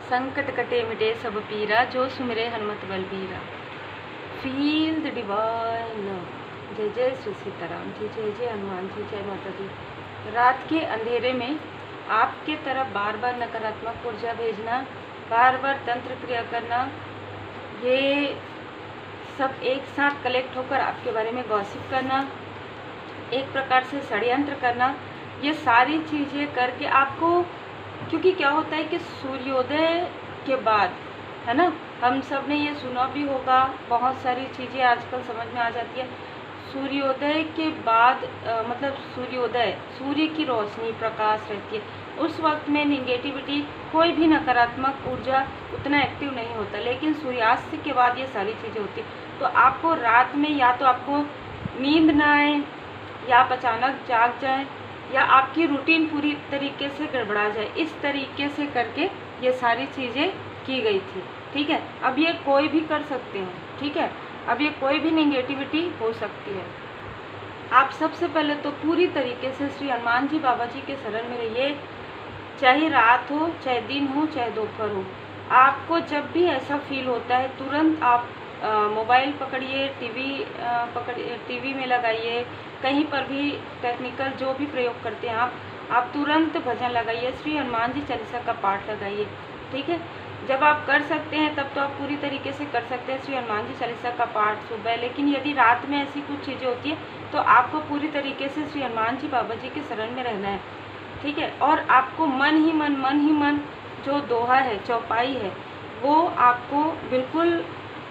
संकट कटे मिटे सब पीरा, जो सुमिरे हनुमत बलबीरा। Feel the divine love. जय जय श्री सीताराम जी, जय जय हनुमान जी, जय माता दी। रात के अंधेरे में आपके तरफ बार बार नकारात्मक ऊर्जा भेजना, बार बार तंत्र क्रिया करना, ये सब एक साथ कलेक्ट होकर आपके बारे में गॉसिप करना, एक प्रकार से षड्यंत्र करना, ये सारी चीज़ें करके आपको, क्योंकि क्या होता है कि सूर्योदय के बाद, है ना, हम सब ने ये सुना भी होगा, बहुत सारी चीज़ें आजकल समझ में आ जाती है। सूर्योदय के बाद मतलब सूर्योदय, सूर्य की रोशनी, प्रकाश रहती है, उस वक्त में निगेटिविटी, कोई भी नकारात्मक ऊर्जा उतना एक्टिव नहीं होता, लेकिन सूर्यास्त के बाद ये सारी चीज़ें होती हैं। तो आपको रात में या तो आपको नींद ना आए, या आप अचानक जाग जाए, या आपकी रूटीन पूरी तरीके से गड़बड़ा जाए, इस तरीके से करके ये सारी चीज़ें की गई थी। ठीक है, अब ये कोई भी कर सकते हैं। ठीक है, अब ये कोई भी नेगेटिविटी हो सकती है। आप सबसे पहले तो पूरी तरीके से श्री हनुमान जी बाबा जी के शरण में रहिए, चाहे रात हो, चाहे दिन हो, चाहे दोपहर हो। आपको जब भी ऐसा फील होता है, तुरंत आप मोबाइल पकड़िए, टीवी में लगाइए, कहीं पर भी टेक्निकल जो भी प्रयोग करते हैं आप तुरंत भजन लगाइए, श्री हनुमान जी चालीसा का पाठ लगाइए। ठीक है, जब आप कर सकते हैं तब तो आप पूरी तरीके से कर सकते हैं श्री हनुमान जी चालीसा का पाठ सुबह, लेकिन यदि रात में ऐसी कुछ चीज़ें होती है तो आपको पूरी तरीके से श्री हनुमान जी बाबा जी के शरण में रहना है। ठीक है, और आपको मन ही मन जो दोहा है, चौपाई है, वो आपको बिल्कुल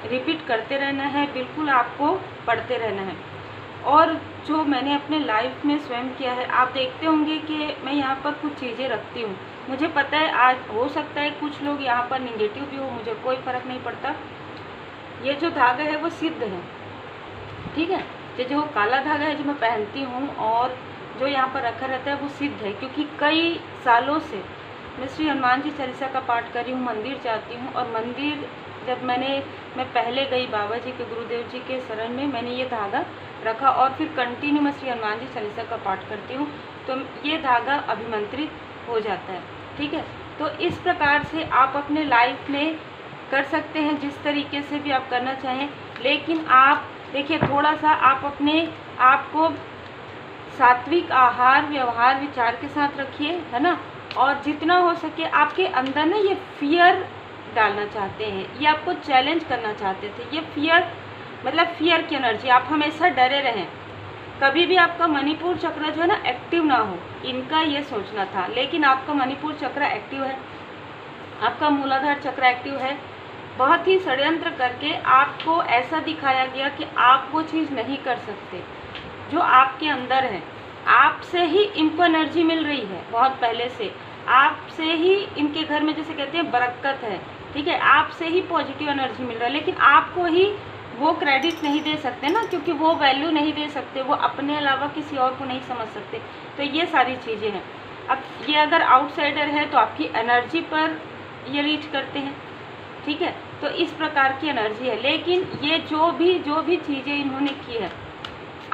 रिपीट करते रहना है, बिल्कुल आपको पढ़ते रहना है। और जो मैंने अपने लाइफ में स्वयं किया है, आप देखते होंगे कि मैं यहाँ पर कुछ चीज़ें रखती हूँ। मुझे पता है आज हो सकता है कुछ लोग यहाँ पर निगेटिव भी हो, मुझे कोई फ़र्क नहीं पड़ता। ये जो धागा है वो सिद्ध है। ठीक है, ये जो काला धागा है जो मैं पहनती हूँ और जो यहाँ पर रखा रहता है वो सिद्ध है, क्योंकि कई सालों से मैं श्री हनुमान जी चालीसा का पाठ कर रही हूँ, मंदिर जाती हूँ, और मंदिर जब मैं पहले गई बाबा जी के, गुरुदेव जी के शरण में, मैंने ये धागा रखा और फिर कंटिन्यू मैं श्री हनुमान जी चालीसा का पाठ करती हूँ, तो ये धागा अभिमंत्रित हो जाता है। ठीक है, तो इस प्रकार से आप अपने लाइफ में कर सकते हैं, जिस तरीके से भी आप करना चाहें। लेकिन आप देखिए, थोड़ा सा आप अपने आप को सात्विक आहार व्यवहार विचार के साथ रखिए, है ना, और जितना हो सके आपके अंदर ना ये फियर डालना चाहते हैं, ये आपको चैलेंज करना चाहते थे, ये फियर मतलब फियर की एनर्जी, आप हमेशा डरे रहें, कभी भी आपका मणिपुर चक्र जो है ना एक्टिव ना हो, इनका ये सोचना था। लेकिन आपका मणिपुर चक्र एक्टिव है, आपका मूलाधार चक्र एक्टिव है। बहुत ही षड्यंत्र करके आपको ऐसा दिखाया गया कि आप वो चीज़ नहीं कर सकते जो आपके अंदर है। आपसे ही इनको एनर्जी मिल रही है, बहुत पहले से आपसे ही इनके घर में जैसे कहते हैं बरकत है। ठीक है, आपसे ही पॉजिटिव एनर्जी मिल रहा है, लेकिन आपको ही वो क्रेडिट नहीं दे सकते ना, क्योंकि वो वैल्यू नहीं दे सकते, वो अपने अलावा किसी और को नहीं समझ सकते। तो ये सारी चीज़ें हैं। अब ये अगर आउटसाइडर है तो आपकी एनर्जी पर ये रीच करते हैं। ठीक है, तो इस प्रकार की एनर्जी है। लेकिन ये जो भी चीज़ें इन्होंने की है,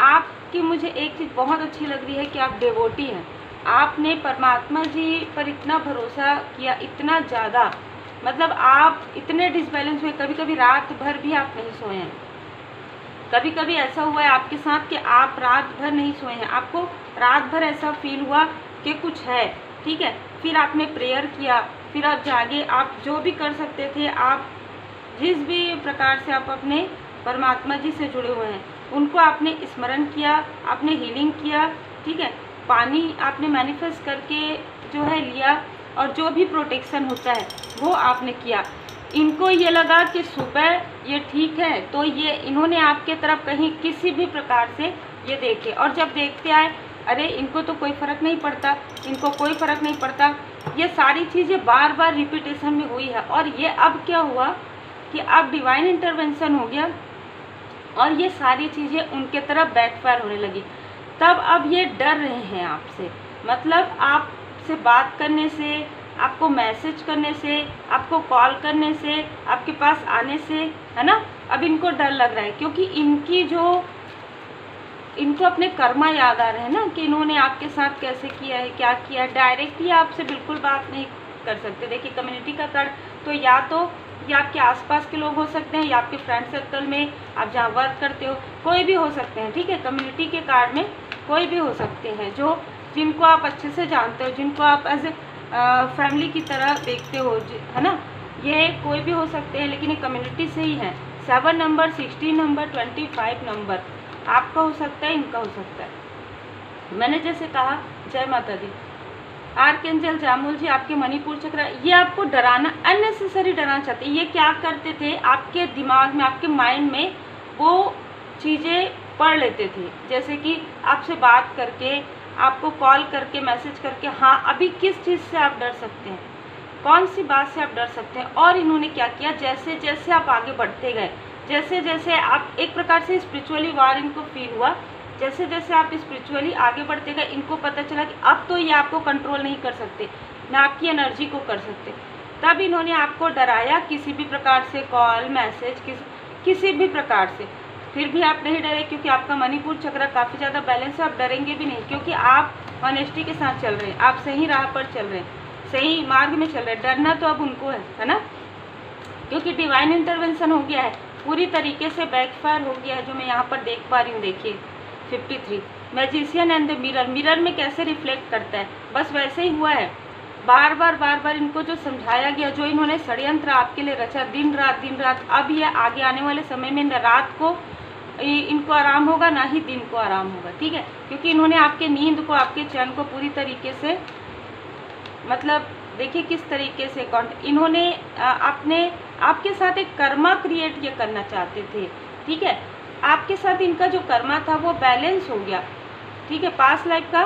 आपकी मुझे एक चीज़ बहुत अच्छी लग रही है कि आप डेवोटी हैं, आपने परमात्मा जी पर इतना भरोसा किया, इतना ज़्यादा, मतलब आप इतने डिसबैलेंस हुए, कभी कभी रात भर भी आप नहीं सोए हैं, कभी कभी ऐसा हुआ है आपके साथ कि आप रात भर नहीं सोए हैं, आपको रात भर ऐसा फील हुआ कि कुछ है। ठीक है, फिर आपने प्रेयर किया, फिर आप जागे, आप जो भी कर सकते थे, आप जिस भी प्रकार से आप अपने परमात्मा जी से जुड़े हुए हैं उनको आपने स्मरण किया, आपने हीलिंग किया। ठीक है, पानी आपने मैनिफेस्ट करके जो है लिया, और जो भी प्रोटेक्शन होता है वो आपने किया। इनको ये लगा कि सुबह ये ठीक है, तो ये इन्होंने आपके तरफ कहीं किसी भी प्रकार से ये देखे, और जब देखते आए अरे इनको तो कोई फ़र्क नहीं पड़ता, इनको कोई फ़र्क नहीं पड़ता, ये सारी चीज़ें बार बार रिपीटेशन में हुई है। और ये अब क्या हुआ कि अब डिवाइन इंटरवेंशन हो गया और ये सारी चीज़ें उनके तरफ बैकफायर होने लगी। तब अब ये डर रहे हैं आपसे, मतलब आपसे बात करने से, आपको मैसेज करने से, आपको कॉल करने से, आपके पास आने से, है ना। अब इनको डर लग रहा है, क्योंकि इनको अपने कर्मा याद आ रहे हैं ना, कि इन्होंने आपके साथ कैसे किया है, क्या किया है। डायरेक्टली आपसे बिल्कुल बात नहीं कर सकते। देखिए, कम्युनिटी का कार्ड तो या तो ये आपके आसपास के लोग हो सकते हैं, या आपके फ्रेंड सर्कल में, आप जहाँ वर्क करते हो, कोई भी हो सकते हैं, ठीक है। कम्युनिटी के कार्ड में कोई भी हो सकते हैं, जो जिनको आप अच्छे से जानते हो, जिनको आप एज ए फैमिली की तरह देखते हो, है ना। ये कोई भी हो सकते हैं, लेकिन ये कम्युनिटी से ही है। 7 नंबर, 16 नंबर, 25 नंबर आपका हो सकता है, इनका हो सकता है। मैंने जैसे कहा, जय माता दी। आर्कएंजल जामुल जी आपके मणिपुर चक्र, ये आपको डराना, अननेसेसरी डराना चाहते हैं। ये क्या करते थे, आपके दिमाग में, आपके माइंड में वो चीज़ें पढ़ लेते थे, जैसे कि आपसे बात करके, आपको कॉल करके, मैसेज करके, हाँ अभी किस चीज़ से आप डर सकते हैं, कौन सी बात से आप डर सकते हैं। और इन्होंने क्या किया, जैसे जैसे आप आगे बढ़ते गए, जैसे जैसे आप एक प्रकार से स्पिरिचुअली वार इनको फील हुआ, जैसे जैसे आप स्पिरिचुअली आगे बढ़ते गए, इनको पता चला कि अब तो ये आपको कंट्रोल नहीं कर सकते, ना आपकी एनर्जी को कर सकते। तब इन्होंने आपको डराया किसी भी प्रकार से, कॉल, मैसेज, किसी भी प्रकार से। फिर भी आप नहीं डरे, क्योंकि आपका मणिपुर चक्र काफ़ी ज़्यादा बैलेंस है। आप डरेंगे भी नहीं, क्योंकि आप ऑनेस्टी के साथ चल रहे हैं, आप सही राह पर चल रहे हैं, सही मार्ग में चल रहे हैं। डरना तो अब उनको है ना, क्योंकि डिवाइन इंटरवेंशन हो गया है, पूरी तरीके से बैकफायर हो गया है, जो मैं यहाँ पर देख पा रही हूँ। देखिए 53 magician and the mirror, mirror में कैसे रिफ्लेक्ट करता है, बस वैसे ही हुआ है। बार बार इनको जो समझाया गया, जो इन्होंने षड्यंत्र आपके लिए रचा, दिन रात, अब ये आगे आने वाले समय में न रात को इनको आराम होगा, ना ही दिन को आराम होगा, ठीक है। क्योंकि इन्होंने आपके नींद को, आपके चैन को पूरी तरीके से, मतलब देखिए किस तरीके से इन्होंने आपके साथ एक कर्मा क्रिएट ये करना चाहते थे, ठीक है। आपके साथ इनका जो कर्मा था वो बैलेंस हो गया, ठीक है, पास्ट लाइफ का।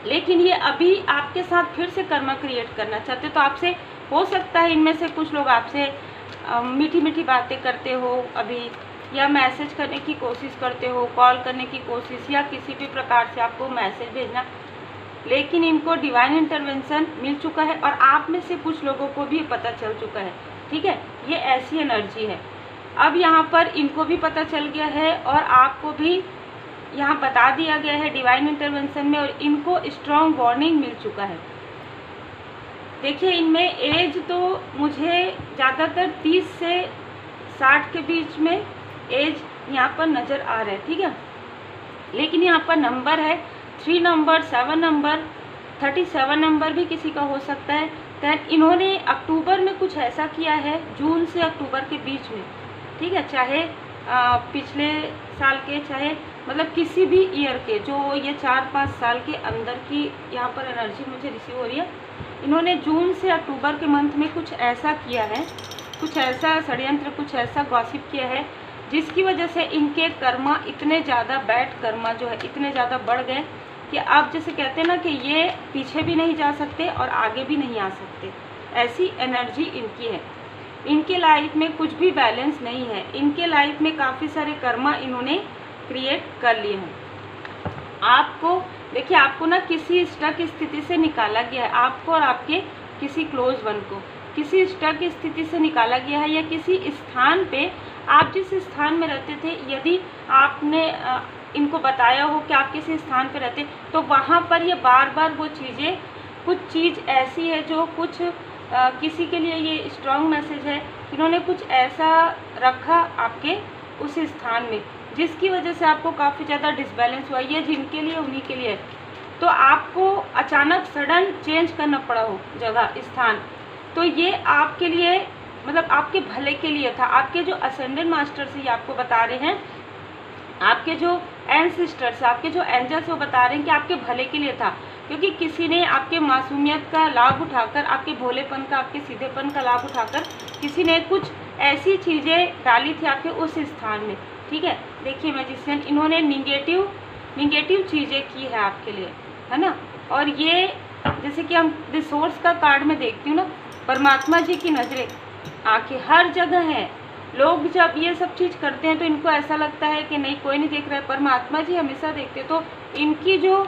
लेकिन ये अभी आपके साथ फिर से कर्मा क्रिएट करना चाहते, तो आपसे हो सकता है इनमें से कुछ लोग आपसे मीठी मीठी बातें करते हो अभी, या मैसेज करने की कोशिश करते हो, कॉल करने की कोशिश, या किसी भी प्रकार से आपको मैसेज भेजना। लेकिन इनको डिवाइन इंटरवेंशन मिल चुका है, और आप में से कुछ लोगों को भी पता चल चुका है, ठीक है। ये ऐसी एनर्जी है। अब यहाँ पर इनको भी पता चल गया है, और आपको भी यहाँ बता दिया गया है डिवाइन इंटरवेंशन में, और इनको स्ट्रॉन्ग वार्निंग मिल चुका है। देखिए इनमें एज तो मुझे ज़्यादातर 30 से 60 के बीच में एज यहाँ पर नज़र आ रहा है, ठीक है। लेकिन यहाँ पर नंबर है 3 नंबर, 7 नंबर, 37 नंबर भी किसी का हो सकता है। दैन इन्होंने अक्टूबर में कुछ ऐसा किया है, जून से अक्टूबर के बीच में, ठीक है, चाहे पिछले साल के, चाहे मतलब किसी भी ईयर के, जो ये 4-5 साल के अंदर की यहाँ पर एनर्जी मुझे रिसीव हो रही है। इन्होंने जून से अक्टूबर के मंथ में कुछ ऐसा किया है, कुछ ऐसा षड्यंत्र, कुछ ऐसा गॉसिप किया है, जिसकी वजह से इनके कर्मा इतने ज़्यादा, बैड कर्मा जो है इतने ज़्यादा बढ़ गए कि आप जैसे कहते हैं ना कि ये पीछे भी नहीं जा सकते और आगे भी नहीं आ सकते, ऐसी एनर्जी इनकी है। इनके लाइफ में कुछ भी बैलेंस नहीं है, इनके लाइफ में काफ़ी सारे कर्मा इन्होंने क्रिएट कर लिए हैं। आपको देखिए, आपको ना किसी स्टक स्थिति से निकाला गया है, आपको और आपके किसी क्लोज वन को किसी स्टक स्थिति से निकाला गया है, या किसी स्थान पे, आप जिस स्थान में रहते थे, यदि आपने इनको बताया हो कि आप किसी स्थान पे रहते, तो वहाँ पर ये बार बार वो चीज़ें, कुछ चीज़ ऐसी है जो कुछ किसी के लिए ये स्ट्रॉन्ग मैसेज है, इन्होंने कुछ ऐसा रखा आपके उस स्थान में, जिसकी वजह से आपको काफ़ी ज़्यादा डिसबैलेंस हुआ। ये जिनके लिए उन्हीं के लिए, तो आपको अचानक सडन चेंज करना पड़ा हो जगह, स्थान, तो ये आपके लिए, मतलब आपके भले के लिए था। आपके जो असेंडेंट मास्टर्स ये आपको बता रहे हैं, आपके जो एंसेस्टर्स, आपके जो एंजल्स, वो बता रहे हैं कि आपके भले के लिए था, क्योंकि किसी ने आपके मासूमियत का लाभ उठाकर, आपके भोलेपन का, आपके सीधेपन का लाभ उठाकर किसी ने कुछ ऐसी चीज़ें डाली थी आपके उस स्थान में, ठीक है। देखिए मैजिशियन, इन्होंने निगेटिव चीज़ें की है आपके लिए, है ना। और ये जैसे कि हम रिसोर्स का कार्ड में देखती हूँ ना, परमात्मा जी की नज़रें, आंखें हर जगह हैं। लोग जब ये सब चीज़ करते हैं तो इनको ऐसा लगता है कि नहीं, कोई नहीं देख रहा है, परमात्मा जी हमेशा देखते। तो इनकी जो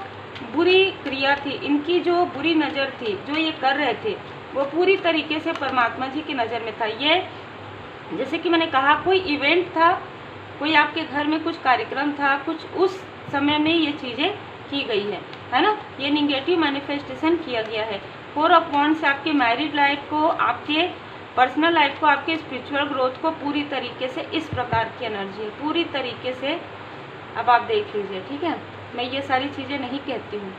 बुरी क्रिया थी, इनकी जो बुरी नज़र थी, जो ये कर रहे थे, वो पूरी तरीके से परमात्मा जी की नज़र में था। ये जैसे कि मैंने कहा, कोई इवेंट था, कोई आपके घर में कुछ कार्यक्रम था, कुछ उस समय में ये चीज़ें की गई है ना। ये निगेटिव मैनिफेस्टेशन किया गया है। 4 ऑफ वांड्स से आपके मैरिड लाइफ को, आपके पर्सनल लाइफ को, आपके स्पिरिचुअल ग्रोथ को पूरी तरीके से इस प्रकार की एनर्जी है, पूरी तरीके से। अब आप देख लीजिए, ठीक है, मैं ये सारी चीज़ें नहीं कहती हूँ,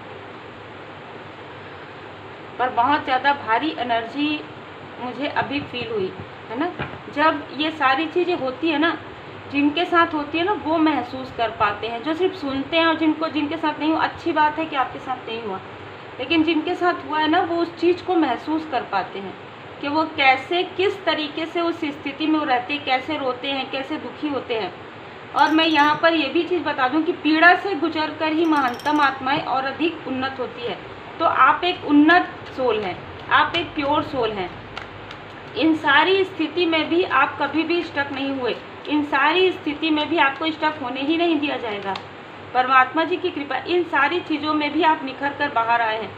पर बहुत ज़्यादा भारी एनर्जी मुझे अभी फील हुई है ना। जब ये सारी चीज़ें होती है ना, जिनके साथ होती है ना वो महसूस कर पाते हैं, जो सिर्फ सुनते हैं, और जिनके साथ नहीं हुआ, अच्छी बात है कि आपके साथ नहीं हुआ, लेकिन जिनके साथ हुआ है ना वो उस चीज़ को महसूस कर पाते हैं कि वो कैसे, किस तरीके से उस स्थिति में वो रहते हैं, कैसे रोते हैं, कैसे दुखी होते हैं। और मैं यहाँ पर ये भी चीज़ बता दूँ कि पीड़ा से गुजर कर ही महानतम आत्माएं और अधिक उन्नत होती है। तो आप एक उन्नत सोल हैं, आप एक प्योर सोल हैं। इन सारी स्थिति में भी आप कभी भी स्टक नहीं हुए, इन सारी स्थिति में भी आपको स्टक होने ही नहीं दिया जाएगा। परमात्मा जी की कृपा, इन सारी चीज़ों में भी आप निखर कर बाहर आए हैं।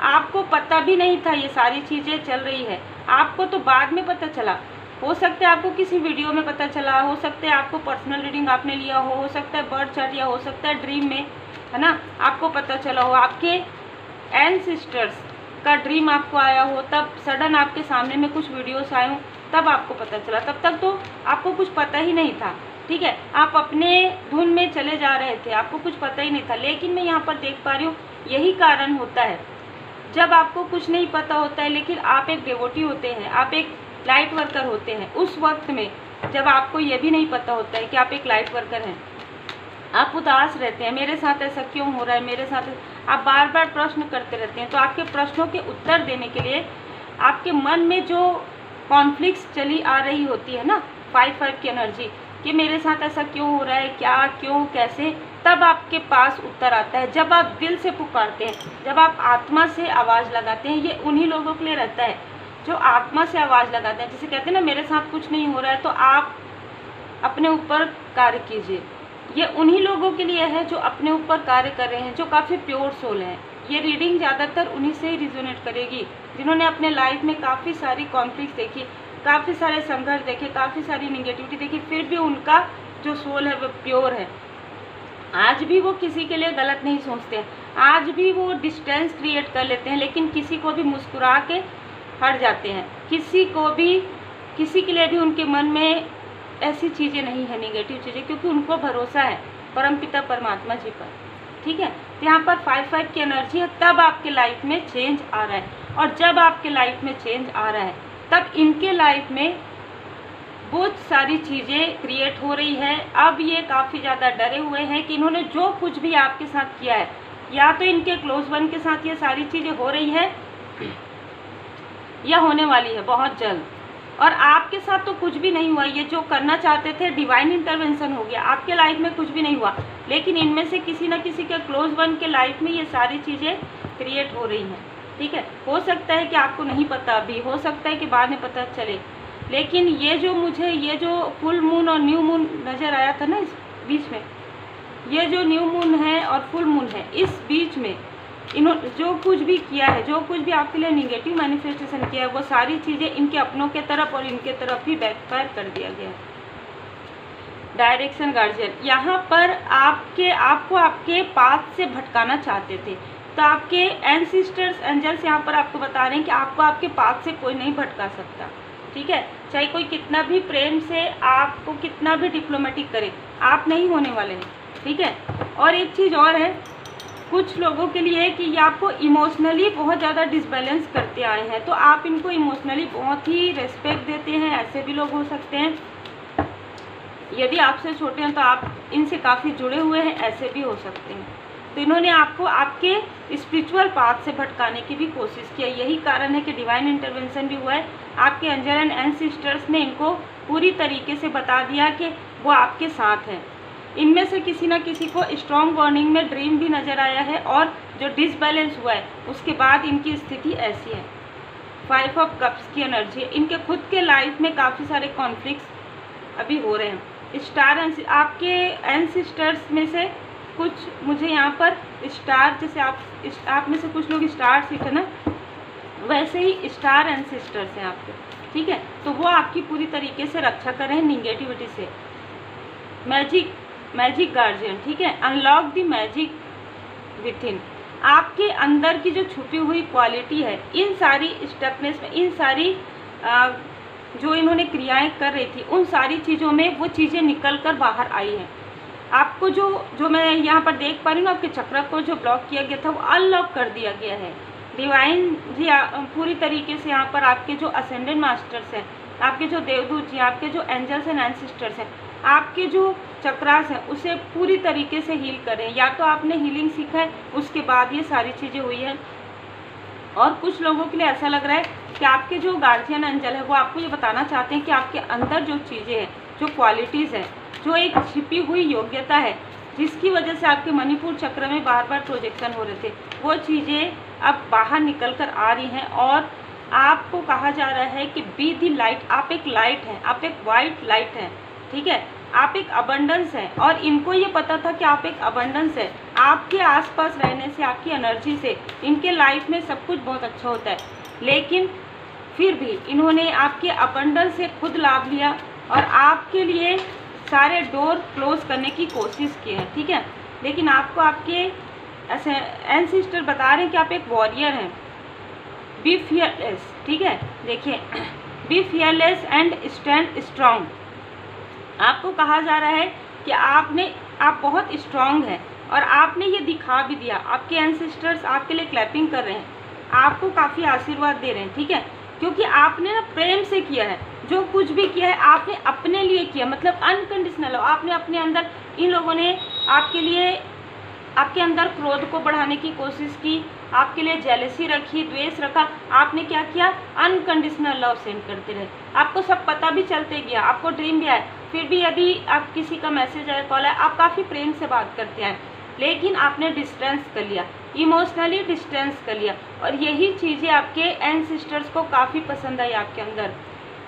आपको पता भी नहीं था ये सारी चीज़ें चल रही है, आपको तो बाद में पता चला। हो सकता है आपको किसी वीडियो में पता चला, हो सकता है आपको पर्सनल रीडिंग आपने लिया हो सकता है बर्थ चार्ट, या हो सकता है ड्रीम में, है ना, आपको पता चला हो, आपके एंसेस्टर्स का ड्रीम आपको आया हो, तब सडन आपके सामने में कुछ वीडियोस आए हों, तब आपको पता चला। तब तक तो आपको कुछ पता ही नहीं था, ठीक है, आप अपने धुन में चले जा रहे थे, आपको कुछ पता ही नहीं था। लेकिन मैं यहाँ पर देख पा रही हूँ, यही कारण होता है जब आपको कुछ नहीं पता होता है, लेकिन आप एक डिवोटी होते हैं, आप एक लाइट वर्कर होते हैं। उस वक्त में जब आपको ये भी नहीं पता होता है कि आप एक लाइट वर्कर हैं, आप उदास रहते हैं, मेरे साथ ऐसा क्यों हो रहा है, मेरे साथ, आप बार बार प्रश्न करते रहते हैं। तो आपके प्रश्नों के उत्तर देने के लिए आपके मन में जो कॉन्फ्लिक्ट्स चली आ रही होती है ना, 5-5 की एनर्जी, कि मेरे साथ ऐसा क्यों हो रहा है, क्या, क्यों, कैसे, तब आपके पास उत्तर आता है। जब आप दिल से पुकारते हैं, जब आप आत्मा से आवाज़ लगाते हैं, ये उन्हीं लोगों के लिए रहता है जो आत्मा से आवाज़ लगाते हैं। जैसे कहते हैं ना, मेरे साथ कुछ नहीं हो रहा है, तो आप अपने ऊपर कार्य कीजिए। ये उन्हीं लोगों के लिए है जो अपने ऊपर कार्य कर रहे हैं, जो काफ़ी प्योर सोल हैं। ये रीडिंग ज़्यादातर उन्हीं से ही रिजोनेट करेगी जिन्होंने अपने लाइफ में काफ़ी सारी कॉन्फ्लिक्ट देखी, काफ़ी सारे संघर्ष देखे, काफ़ी सारी निगेटिविटी देखी, फिर भी उनका जो सोल है वो प्योर है। आज भी वो किसी के लिए गलत नहीं सोचते हैं, आज भी वो डिस्टेंस क्रिएट कर लेते हैं, लेकिन किसी को भी मुस्कुरा के हट जाते हैं। किसी के लिए भी उनके मन में ऐसी चीज़ें नहीं है, नेगेटिव चीज़ें, क्योंकि उनको भरोसा है परमपिता परमात्मा जी पर, ठीक है। तो यहाँ पर 5-5 की एनर्जी है, तब आपके लाइफ में चेंज आ रहा है। और जब आपके लाइफ में चेंज आ रहा है, तब इनके लाइफ में बहुत सारी चीज़ें क्रिएट हो रही है। अब ये काफ़ी ज़्यादा डरे हुए हैं कि इन्होंने जो कुछ भी आपके साथ किया है, या तो इनके क्लोज वन के साथ ये सारी चीज़ें हो रही है या होने वाली है बहुत जल्द, और आपके साथ तो कुछ भी नहीं हुआ। ये जो करना चाहते थे, डिवाइन इंटरवेंशन हो गया, आपके लाइफ में कुछ भी नहीं हुआ, लेकिन इनमें से किसी न किसी के क्लोज वन के लाइफ में ये सारी चीज़ें क्रिएट हो रही हैं, ठीक है। हो सकता है कि आपको नहीं पता अभी, हो सकता है कि बाद में पता चले, लेकिन ये जो फुल मून और न्यू मून नज़र आया था ना, इस बीच में, ये जो न्यू मून है और फुल मून है, इस बीच में इन्होंने जो कुछ भी किया है, जो कुछ भी आपके लिए निगेटिव मैनिफेस्टेशन किया है, वो सारी चीज़ें इनके अपनों के तरफ और इनके तरफ ही बैकफायर कर दिया गया है। डायरेक्शन गार्जियन, यहाँ पर आपको आपके पाथ से भटकाना चाहते थे, तो आपके एंसेस्टर्स एंजल्स यहाँ पर आपको बता रहे हैं कि आपको आपके पाथ से कोई नहीं भटका सकता, ठीक है। चाहे कोई कितना भी प्रेम से आपको कितना भी डिप्लोमेटिक करे, आप नहीं होने वाले हैं, ठीक है। और एक चीज़ और है, कुछ लोगों के लिए कि ये आपको इमोशनली बहुत ज़्यादा डिसबैलेंस करते आए हैं, तो आप इनको इमोशनली बहुत ही रेस्पेक्ट देते हैं, ऐसे भी लोग हो सकते हैं। यदि आपसे छोटे हैं तो आप इनसे काफ़ी जुड़े हुए हैं, ऐसे भी हो सकते हैं। तो इन्होंने आपको आपके स्पिरिचुअल पाथ से भटकाने की भी कोशिश की है। यही कारण है कि डिवाइन इंटरवेंशन भी हुआ है। आपके एंजल एंड एंसेस्टर्स ने इनको पूरी तरीके से बता दिया कि वो आपके साथ हैं। इनमें से किसी न किसी को स्ट्रॉन्ग वार्निंग में ड्रीम भी नज़र आया है, और जो डिसबैलेंस हुआ है उसके बाद इनकी स्थिति ऐसी है। 5 ऑफ कप्स की एनर्जी, इनके खुद के लाइफ में काफ़ी सारे कॉन्फ्लिक्ट्स अभी हो रहे हैं। स्टार आपके एंसेस्टर्स में से कुछ, मुझे यहाँ पर स्टार, जैसे आप में से कुछ लोग स्टार सीखे ना, वैसे ही स्टार एंसेस्टर्स हैं आपके, ठीक है। तो वो आपकी पूरी तरीके से रक्षा कर रहे हैं निगेटिविटी से। मैजिक गार्जियन, ठीक है। अनलॉक द मैजिक विथ इन, आपके अंदर की जो छुपी हुई क्वालिटी है, इन सारी स्टकनेस में, इन सारी जो इन्होंने क्रियाएं कर रही थी, उन सारी चीज़ों में वो चीज़ें निकल कर बाहर आई हैं। आपको जो मैं यहाँ पर देख पा रही हूँ, आपके चक्र को जो ब्लॉक किया गया था वो अनलॉक कर दिया गया है। डिवाइन जी पूरी तरीके से यहाँ पर आपके जो असेंडेंट मास्टर्स हैं, आपके जो देवदूत जी, आपके जो एंजल्स एंड एंसेस्टर्स हैं, आपके जो चक्रास हैं उसे पूरी तरीके से हील करें। या तो आपने हीलिंग सीखा है, उसके बाद ये सारी चीज़ें हुई हैं। और कुछ लोगों के लिए ऐसा लग रहा है कि आपके जो गार्जियन एंजल है वो आपको ये बताना चाहते हैं कि आपके अंदर जो चीज़ें हैं, जो क्वालिटीज़ हैं, जो एक छिपी हुई योग्यता है, जिसकी वजह से आपके मणिपुर चक्र में बार बार प्रोजेक्शन हो रहे थे, वो चीज़ें अब बाहर निकल कर आ रही हैं। और आपको कहा जा रहा है कि बी दी लाइट, आप एक लाइट हैं, आप एक वाइट लाइट हैं, ठीक है, आप एक अबंडेंस हैं। और इनको ये पता था कि आप एक अबंडेंस है। आपके आसपास रहने से, आपकी एनर्जी से इनके लाइफ में सब कुछ बहुत अच्छा होता है, लेकिन फिर भी इन्होंने आपके अबंडेंस से खुद लाभ लिया और आपके लिए सारे डोर क्लोज करने की कोशिश की है, ठीक है। लेकिन आपको आपके एंसेस्टर बता रहे हैं कि आप एक वॉरियर हैं। बी फियरलेस, ठीक है, देखिए, be fearless and stand strong. आपको कहा जा रहा है कि आप बहुत स्ट्रांग हैं और आपने ये दिखा भी दिया। आपके एंसेस्टर्स आपके लिए क्लैपिंग कर रहे हैं, आपको काफ़ी आशीर्वाद दे रहे हैं, ठीक है, क्योंकि आपने ना प्रेम से किया है। जो कुछ भी किया है आपने अपने लिए किया, मतलब अनकंडीशनल हो। आपने अपने अंदर, इन लोगों ने आपके लिए, आपके अंदर क्रोध को बढ़ाने की कोशिश की, आपके लिए जेलसी रखी, द्वेष रखा। आपने क्या किया, अनकंडीशनल लव सेंड करते रहे। आपको सब पता भी चलते गया, आपको ड्रीम भी आया, फिर भी यदि आप किसी का मैसेज आया, कॉल आया, आप काफ़ी प्रेम से बात करते हैं, लेकिन आपने डिस्टेंस कर लिया, इमोशनली डिस्टेंस कर लिया। और यही चीज़ें आपके एंसेस्टर्स को काफ़ी पसंद आई आपके अंदर,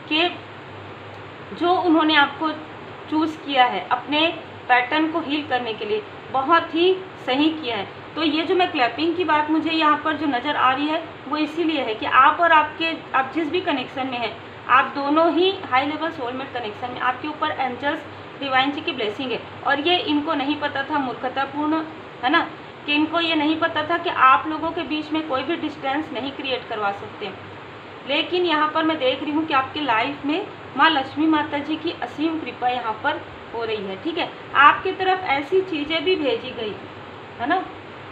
कि जो उन्होंने आपको चूज़ किया है अपने पैटर्न को हील करने के लिए, बहुत ही सही किया है। तो ये जो मैं क्लैपिंग की बात मुझे यहाँ पर जो नज़र आ रही है वो इसीलिए है कि आप और आप जिस भी कनेक्शन में हैं, आप दोनों ही हाई लेवल सोलमेट कनेक्शन में, आपके ऊपर एंजल्स डिवाइन जी की ब्लेसिंग है। और ये इनको नहीं पता था, मूर्खतापूर्ण है ना, कि इनको ये नहीं पता था कि आप लोगों के बीच में कोई भी डिस्टेंस नहीं क्रिएट करवा सकते। लेकिन यहाँ पर मैं देख रही हूँ कि आपके लाइफ में माँ लक्ष्मी माता जी की असीम कृपा यहाँ पर हो रही है, ठीक है। आपकी तरफ ऐसी चीज़ें भी भेजी गई है ना,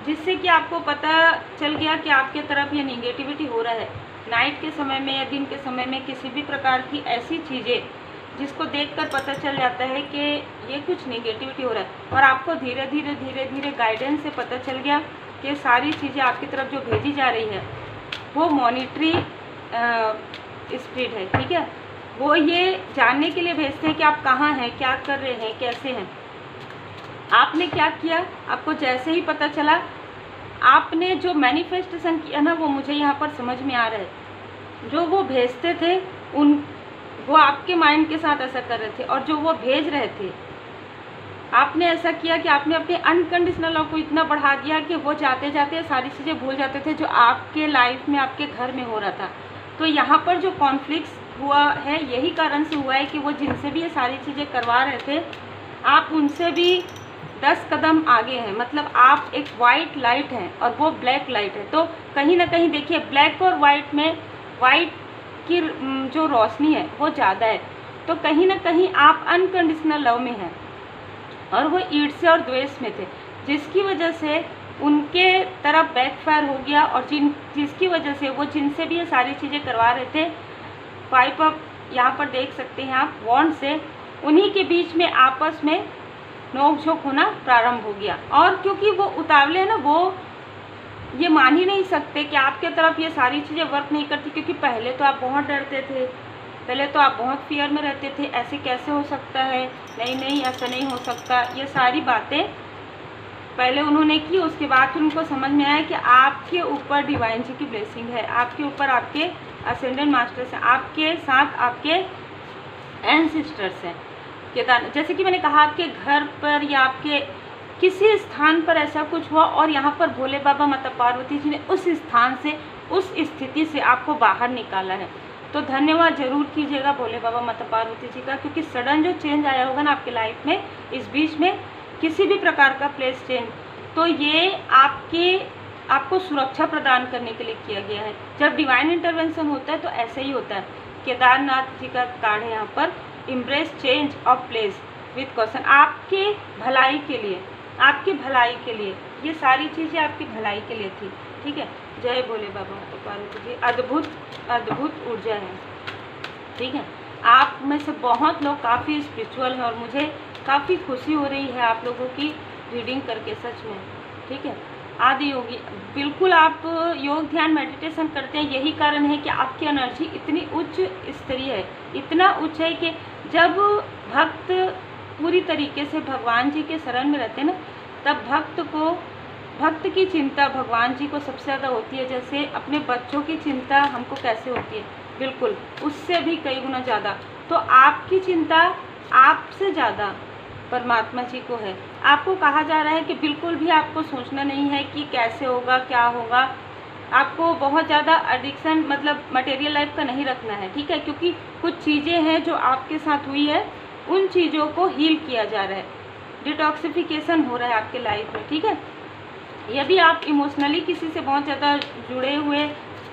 जिससे कि आपको पता चल गया कि आपके तरफ ये निगेटिविटी हो रहा है। नाइट के समय में या दिन के समय में किसी भी प्रकार की ऐसी चीज़ें जिसको देखकर पता चल जाता है कि ये कुछ निगेटिविटी हो रहा है, और आपको धीरे धीरे गाइडेंस से पता चल गया कि सारी चीज़ें आपकी तरफ जो भेजी जा रही है वो मॉनिटरी स्पिरिट है, ठीक है। वो ये जानने के लिए भेजते हैं कि आप कहाँ हैं, क्या कर रहे हैं, कैसे हैं। आपने क्या किया, आपको जैसे ही पता चला, आपने जो मैनिफेस्टेशन किया ना, वो मुझे यहाँ पर समझ में आ रहा है। जो वो भेजते थे वो आपके माइंड के साथ ऐसा कर रहे थे, और जो वो भेज रहे थे, आपने ऐसा किया कि आपने अपने अनकंडीशनल लव को इतना बढ़ा दिया कि वो जाते जाते सारी चीज़ें भूल जाते थे जो आपके लाइफ में, आपके घर में हो रहा था। तो यहाँ पर जो कॉन्फ्लिक्ट्स हुआ है, यही कारण से हुआ है कि वो जिनसे भी ये सारी चीज़ें करवा रहे थे, आप उनसे भी 10 कदम आगे हैं। मतलब आप एक वाइट लाइट हैं और वो ब्लैक लाइट है। तो कहीं ना कहीं देखिए, ब्लैक और वाइट में वाइट की जो रोशनी है वो ज़्यादा है। तो कहीं ना कहीं आप अनकंडीशनल लव में हैं और वो ईर्ष्या और द्वेष में थे, जिसकी वजह से उनके तरफ बैकफायर हो गया। और जिसकी वजह से वो जिनसे भी ये सारी चीज़ें करवा रहे थे, 5 ऑफ यहाँ पर देख सकते हैं आप, वॉन्ड से उन्हीं के बीच में आपस में नोक-झोंक होना प्रारंभ हो गया। और क्योंकि वो उतावले हैं ना, वो ये मान ही नहीं सकते कि आपके तरफ ये सारी चीज़ें वर्क नहीं करती, क्योंकि पहले तो आप बहुत डरते थे, पहले तो आप बहुत फियर में रहते थे, ऐसे कैसे हो सकता है, नहीं ऐसा नहीं हो सकता। ये सारी बातें पहले उन्होंने की, उसके बाद उनको समझ में आया कि आपके ऊपर डिवाइन जी की ब्लेसिंग है, आपके ऊपर आपके असेंडेंट मास्टर्स हैं, आपके साथ आपके एंसेस्टर्स हैं। केदारनाथ, जैसे कि मैंने कहा, आपके घर पर या आपके किसी स्थान पर ऐसा कुछ हुआ और यहाँ पर भोले बाबा माता पार्वती जी ने उस स्थान से, उस स्थिति से आपको बाहर निकाला है। तो धन्यवाद जरूर कीजिएगा भोले बाबा माता पार्वती जी का, क्योंकि सडन जो चेंज आया होगा ना आपके लाइफ में, इस बीच में किसी भी प्रकार का प्लेस चेंज, तो ये आपको सुरक्षा प्रदान करने के लिए किया गया है। जब डिवाइन इंटरवेंशन होता है तो ऐसे ही होता है केदारनाथ जी का कार्ड है यहाँ पर, embrace change of place with question, आपके भलाई के लिए, आपकी भलाई के लिए, ये सारी चीज़ें आपकी भलाई के लिए थी। ठीक है, जय भोले बाबा माता पार्वती जी। अद्भुत अद्भुत ऊर्जा है। ठीक है, आप में से बहुत लोग काफ़ी स्पिरिचुअल हैं और मुझे काफ़ी खुशी हो रही है आप लोगों की रीडिंग करके, सच में। ठीक है, आदि योगी, बिल्कुल आप योग ध्यान मेडिटेशन करते हैं, यही कारण है कि आपकी एनर्जी इतनी उच्च स्तरीय है, इतना उच्च है कि जब भक्त पूरी तरीके से भगवान जी के शरण में रहते हैं ना, तब भक्त की चिंता भगवान जी को सबसे ज़्यादा होती है। जैसे अपने बच्चों की चिंता हमको कैसे होती है, बिल्कुल उससे भी कई गुना ज़्यादा। तो आपकी चिंता आपसे ज़्यादा परमात्मा जी को है। आपको कहा जा रहा है कि बिल्कुल भी आपको सोचना नहीं है कि कैसे होगा, क्या होगा। आपको बहुत ज़्यादा एडिक्शन मतलब मटेरियल लाइफ का नहीं रखना है। ठीक है, क्योंकि कुछ चीज़ें हैं जो आपके साथ हुई है, उन चीज़ों को हील किया जा रहा है, डिटॉक्सिफिकेशन हो रहा है आपके लाइफ में। ठीक है, यदि आप इमोशनली किसी से बहुत ज़्यादा जुड़े हुए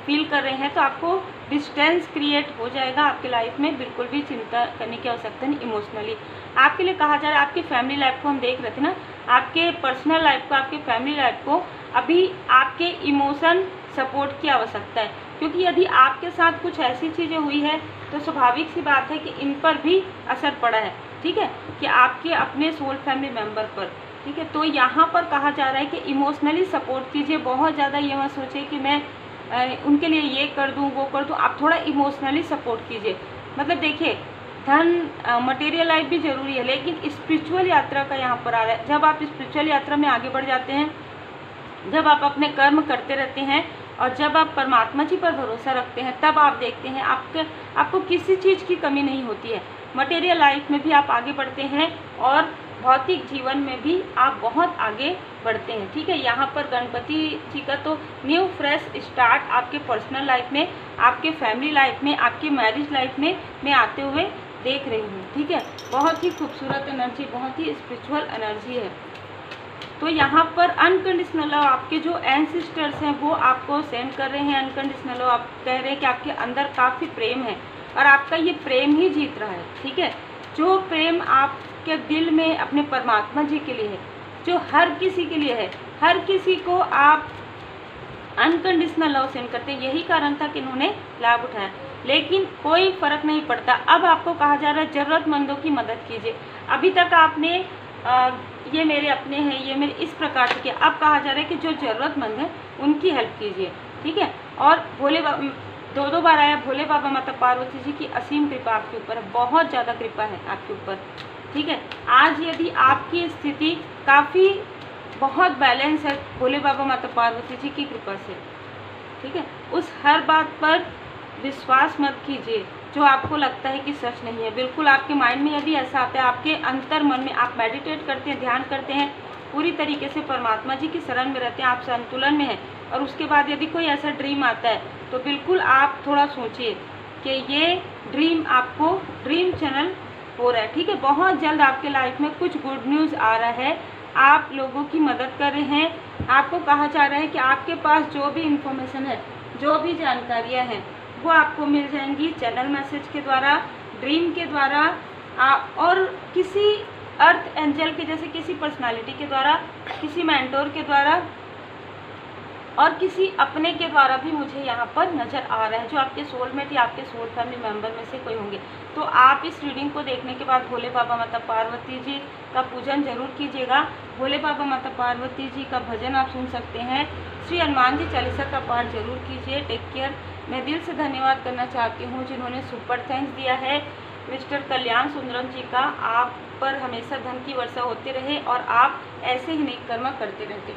फील कर रहे हैं तो आपको डिस्टेंस क्रिएट हो जाएगा आपके लाइफ में, बिल्कुल भी चिंता करने की आवश्यकता नहीं। इमोशनली आपके लिए कहा जा रहा है, आपकी फैमिली लाइफ को हम देख रहे थे ना, आपके पर्सनल लाइफ को, आपके फैमिली लाइफ को अभी आपके इमोशन सपोर्ट की आवश्यकता है, क्योंकि यदि आपके साथ कुछ ऐसी चीज़ें हुई है तो स्वाभाविक सी बात है कि इन पर भी असर पड़ा है। ठीक है, कि आपके अपने सोल फैमिली मेम्बर पर। ठीक है, तो यहाँ पर कहा जा रहा है कि इमोशनली सपोर्ट कीजिए, बहुत ज़्यादा ये मत सोचिए कि मैं उनके लिए ये कर दूँ वो कर दूँ, आप थोड़ा इमोशनली सपोर्ट कीजिए। मतलब देखिए, धन मटेरियल लाइफ भी ज़रूरी है, लेकिन स्पिरिचुअल यात्रा का यहाँ पर आ रहा है। जब आप स्पिरिचुअल यात्रा में आगे बढ़ जाते हैं, जब आप अपने कर्म करते रहते हैं और जब आप परमात्मा जी पर भरोसा रखते हैं, तब आप देखते हैं आपको किसी चीज़ की कमी नहीं होती है। मटेरियल लाइफ में भी आप आगे बढ़ते हैं और भौतिक जीवन में भी आप बहुत आगे बढ़ते हैं। ठीक है, यहाँ पर गणपति जी का तो न्यू फ्रेश स्टार्ट आपके पर्सनल लाइफ में, आपके फैमिली लाइफ में, आपके मैरिज लाइफ में मैं आते हुए देख रही हूँ। ठीक है, बहुत ही खूबसूरत एनर्जी, बहुत ही स्पिरिचुअल एनर्जी है। तो यहाँ पर अनकंडीशनल लव आपके जो एंसेस्टर्स हैं वो आपको सेंड कर रहे हैं। अनकंडीशनल लव आप कह रहे हैं कि आपके अंदर काफ़ी प्रेम है और आपका ये प्रेम ही जीत रहा है। ठीक है, जो प्रेम आपके दिल में अपने परमात्मा जी के लिए है, जो हर किसी के लिए है, हर किसी को आप अनकंडीशनल लव सेंड करते हैं। यही कारण था कि इन्होंने लाभ उठाया, लेकिन कोई फ़र्क नहीं पड़ता। अब आपको कहा जा रहा है ज़रूरतमंदों की मदद कीजिए। अभी तक आपने ये मेरे अपने हैं, ये मेरे इस प्रकार से किया, अब कहा जा रहा है कि जो ज़रूरतमंद है उनकी हेल्प कीजिए। ठीक है, और भोले बाबा दो बार आया, भोले बाबा माता पार्वती जी की असीम कृपा आपके ऊपर है, बहुत ज़्यादा कृपा है आपके ऊपर। ठीक है, आज यदि आपकी स्थिति काफ़ी बहुत बैलेंस है भोले बाबा माता पार्वती जी की कृपा से। ठीक है, उस हर बात पर विश्वास मत कीजिए जो आपको लगता है कि सच नहीं है। बिल्कुल आपके माइंड में यदि ऐसा आता है, आपके अंतर मन में आप मेडिटेट करते हैं, ध्यान करते हैं, पूरी तरीके से परमात्मा जी की शरण में रहते हैं, आप संतुलन में हैं, और उसके बाद यदि कोई ऐसा ड्रीम आता है तो बिल्कुल आप थोड़ा सोचिए कि ये ड्रीम आपको ड्रीम चैनल हो रहा है। ठीक है, बहुत जल्द आपके लाइफ में कुछ गुड न्यूज़ आ रहा है, आप लोगों की मदद कर रहे हैं। आपको कहा जा रहा है कि आपके पास जो भी इंफॉर्मेशन है, जो भी जानकारियाँ हैं, वो आपको मिल जाएंगी चैनल मैसेज के द्वारा, ड्रीम के द्वारा, और किसी अर्थ एंजल के जैसे किसी पर्सनालिटी के द्वारा, किसी मेंटोर के द्वारा, और किसी अपने के द्वारा भी मुझे यहाँ पर नज़र आ रहा है, जो आपके सोलमेट या आपके सोल फैमिली मेम्बर में से कोई होंगे। तो आप इस रीडिंग को देखने के बाद भोले बाबा माता पार्वती जी का पूजन जरूर कीजिएगा। भोले बाबा माता पार्वती जी का भजन आप सुन सकते हैं, श्री हनुमान जी चालीसा का पाठ जरूर कीजिए। Take care. मैं दिल से धन्यवाद करना चाहती हूँ जिन्होंने सुपर थैंक्स दिया है मिस्टर कल्याण सुंदरम जी का। आप पर हमेशा धन की वर्षा होते रहे और आप ऐसे ही नेक कर्म करते रहते।